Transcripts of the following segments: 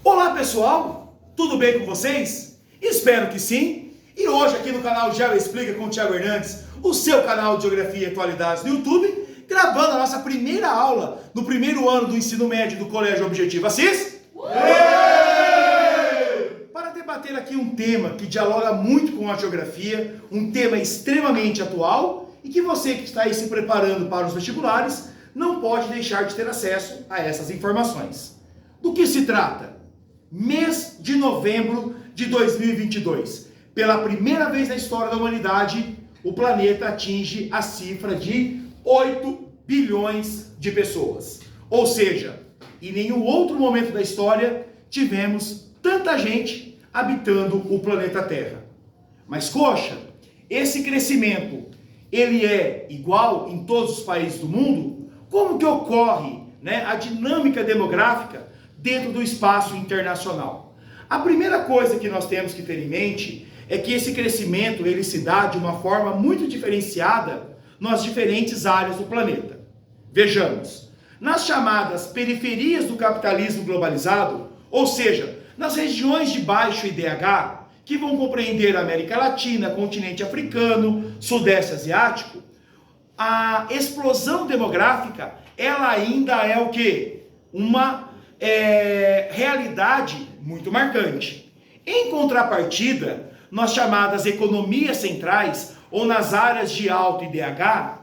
Olá pessoal, tudo bem com vocês? Espero que sim. E hoje aqui no canal Geo Explica com o Thiago Hernandes, o seu canal de Geografia e Atualidades no YouTube, gravando a nossa primeira aula no primeiro ano do ensino médio do Colégio Objetivo Assis. Para debater aqui um tema que dialoga muito com a geografia, um tema extremamente atual e que você que está aí se preparando para os vestibulares não pode deixar de ter acesso a essas informações. Do que se trata? Mês de novembro de 2022. Pela primeira vez na história da humanidade, o planeta atinge a cifra de 8 bilhões de pessoas. Ou seja, em nenhum outro momento da história tivemos tanta gente habitando o planeta Terra. Mas, coxa, esse crescimento, ele é igual em todos os países do mundo? Como que ocorre, a dinâmica demográfica dentro do espaço internacional? A primeira coisa que nós temos que ter em mente é que esse crescimento ele se dá de uma forma muito diferenciada nas diferentes áreas do planeta. Vejamos, nas chamadas periferias do capitalismo globalizado, ou seja, nas regiões de baixo IDH, que vão compreender a América Latina, continente africano, sudeste asiático, a explosão demográfica, ela ainda é o quê? Uma realidade muito marcante. Em contrapartida, nas chamadas economias centrais ou nas áreas de alto IDH,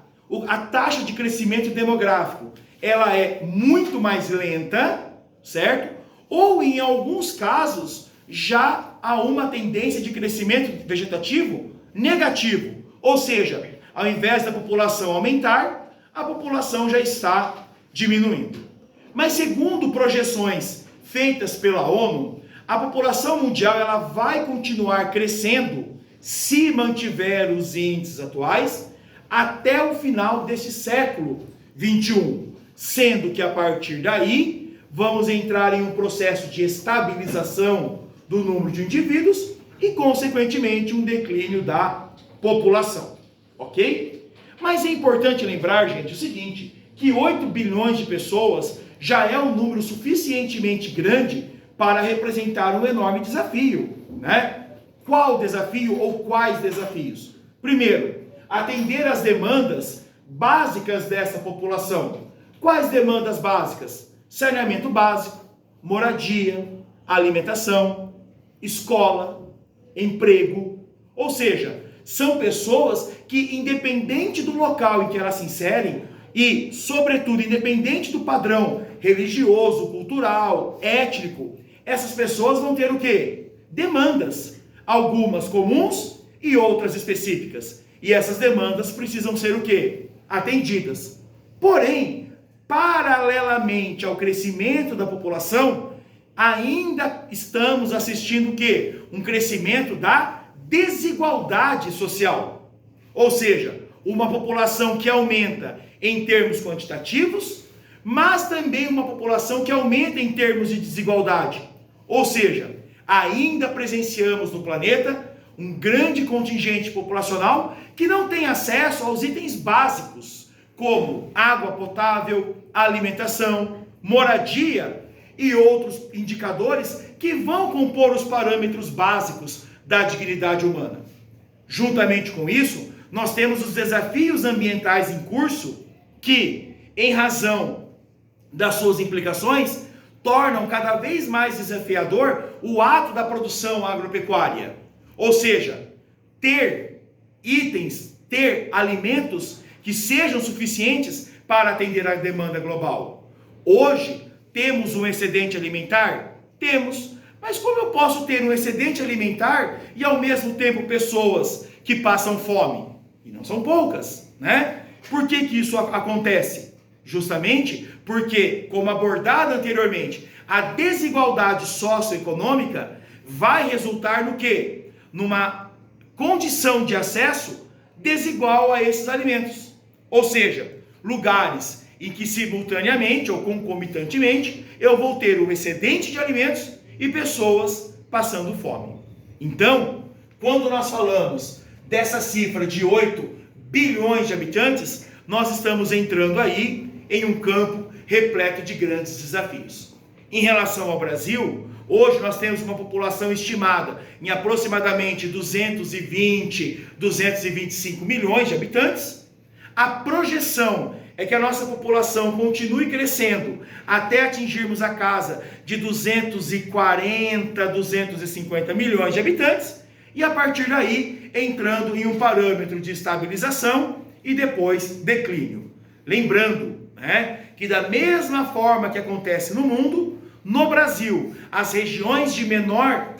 a taxa de crescimento demográfico ela é muito mais lenta, certo? Ou em alguns casos já há uma tendência de crescimento vegetativo negativo, ou seja, ao invés da população aumentar, a população já está diminuindo. Mas segundo projeções feitas pela ONU, a população mundial ela vai continuar crescendo se mantiver os índices atuais até o final deste século 21, sendo que a partir daí vamos entrar em um processo de estabilização do número de indivíduos e consequentemente um declínio da população, ok? Mas é importante lembrar, gente, o seguinte, que 8 bilhões de pessoas já é um número suficientemente grande para representar um enorme desafio, Qual desafio ou quais desafios? Primeiro, atender às demandas básicas dessa população. Quais demandas básicas? Saneamento básico, moradia, alimentação, escola, emprego. Ou seja, são pessoas que, independente do local em que elas se inserem, e, sobretudo, independente do padrão religioso, cultural, étnico, essas pessoas vão ter o quê? Demandas, algumas comuns e outras específicas. E essas demandas precisam ser o quê? Atendidas. Porém, paralelamente ao crescimento da população, ainda estamos assistindo o quê? Um crescimento da desigualdade social. Ou seja, uma população que aumenta em termos quantitativos, mas também uma população que aumenta em termos de desigualdade. Ou seja, ainda presenciamos no planeta um grande contingente populacional que não tem acesso aos itens básicos, como água potável, alimentação, moradia e outros indicadores que vão compor os parâmetros básicos da dignidade humana. Juntamente com isso, nós temos os desafios ambientais em curso que, em razão das suas implicações, tornam cada vez mais desafiador o ato da produção agropecuária. Ou seja, ter itens, ter alimentos que sejam suficientes para atender à demanda global. Hoje, temos um excedente alimentar? Temos. Mas como eu posso ter um excedente alimentar e, ao mesmo tempo, pessoas que passam fome? E não são poucas, Por que isso acontece? Justamente porque, como abordado anteriormente, a desigualdade socioeconômica vai resultar no quê? Numa condição de acesso desigual a esses alimentos. Ou seja, lugares em que simultaneamente ou concomitantemente eu vou ter um excedente de alimentos e pessoas passando fome. Então, quando nós falamos dessa cifra de 8 bilhões de habitantes, nós estamos entrando aí em um campo repleto de grandes desafios. Em relação ao Brasil, hoje nós temos uma população estimada em aproximadamente 220, 225 milhões de habitantes. A projeção é que a nossa população continue crescendo até atingirmos a casa de 240, 250 milhões de habitantes, e a partir daí entrando em um parâmetro de estabilização e depois declínio. Lembrando, que da mesma forma que acontece no mundo, no Brasil, as regiões de menor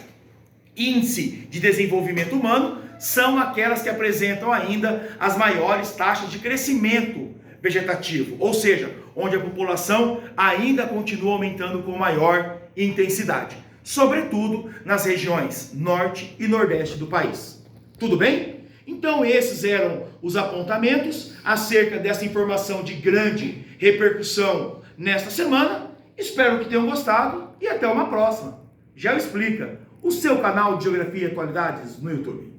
índice de desenvolvimento humano são aquelas que apresentam ainda as maiores taxas de crescimento vegetativo, ou seja, onde a população ainda continua aumentando com maior intensidade, sobretudo nas regiões norte e nordeste do país. Tudo bem? Então esses eram os apontamentos acerca dessa informação de grande repercussão nesta semana. Espero que tenham gostado e até uma próxima. Já Explica, o seu canal de Geografia e Atualidades no YouTube.